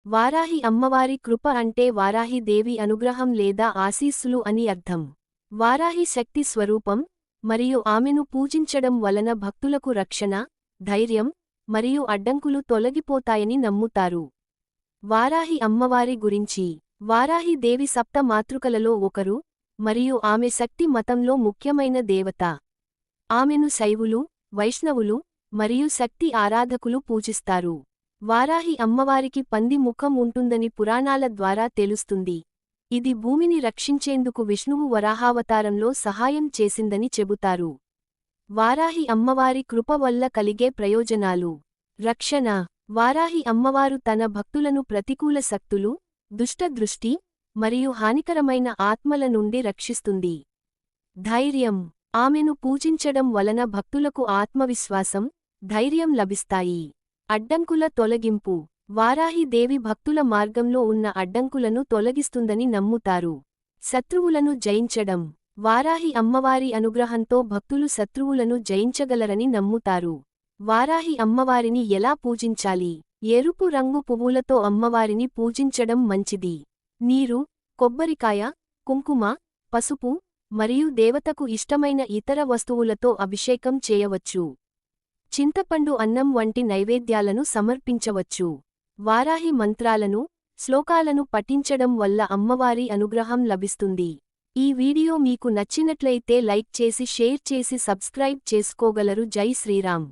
వారాహి అమ్మవారి కృప అంటే వారాహి దేవి అనుగ్రహం లేదా ఆశీస్సులు అని అర్థం. వారాహి శక్తి స్వరూపం, మరియు ఆమెను పూజించడం వలన భక్తులకు రక్షణ, ధైర్యం, మరియు అడ్డంకులు తొలగిపోతాయని నమ్ముతారు. వారాహి అమ్మవారి గురించి. వారాహి దేవి సప్త మాతృకలలో ఒకరు, మరియు ఆమె శక్తి మతంలో ముఖ్యమైన దేవత. ఆమెను శైవులు, వైష్ణవులు, మరియు శక్తి ఆరాధకులు పూజిస్తారు. వారాహి అమ్మవారికి పంది ముఖం ఉంటుందని పురాణాల ద్వారా తెలుస్తుంది. ఇది భూమిని రక్షించేందుకు విష్ణువు వరాహావతారంలో సహాయం చేసిందని చెబుతారు. వారాహి అమ్మవారి కృప వల్ల కలిగే ప్రయోజనాలు. రక్షణ. వారాహి అమ్మవారు తన భక్తులను ప్రతికూల శక్తులు, దుష్ట దృష్టి, మరియు హానికరమైన ఆత్మల నుండి రక్షిస్తుంది. ధైర్యం. ఆమెను పూజించడం వలన భక్తులకు ఆత్మవిశ్వాసం, ధైర్యం లభిస్తాయి. అడ్డంకుల తొలగింపు. వారాహి దేవి భక్తుల మార్గంలో ఉన్న అడ్డంకులను తొలగిస్తుందని నమ్ముతారు. శత్రువులను జయించడం. వారాహి అమ్మవారి అనుగ్రహంతో భక్తులు శత్రువులను జయించగలరని నమ్ముతారు. వారాహి అమ్మవారిని ఎలా పూజించాలి? ఎరుపు రంగు పువ్వులతో అమ్మవారిని పూజించడం మంచిది. నీరు, కొబ్బరికాయ, కుంకుమ, పసుపు, మరియు దేవతకు ఇష్టమైన ఇతర వస్తువులతో అభిషేకం చేయవచ్చు. చింతపండు అన్నం వంటి నైవేద్యాలను సమర్పించవచ్చు. వారాహి మంత్రాలను, శ్లోకాలను పఠించడం వల్ల అమ్మవారి అనుగ్రహం లభిస్తుంది. ఈ వీడియో మీకు నచ్చినట్లయితే లైక్ చేసి షేర్ చేసి సబ్స్క్రైబ్ చేసుకోగలరు. జై శ్రీరామ్.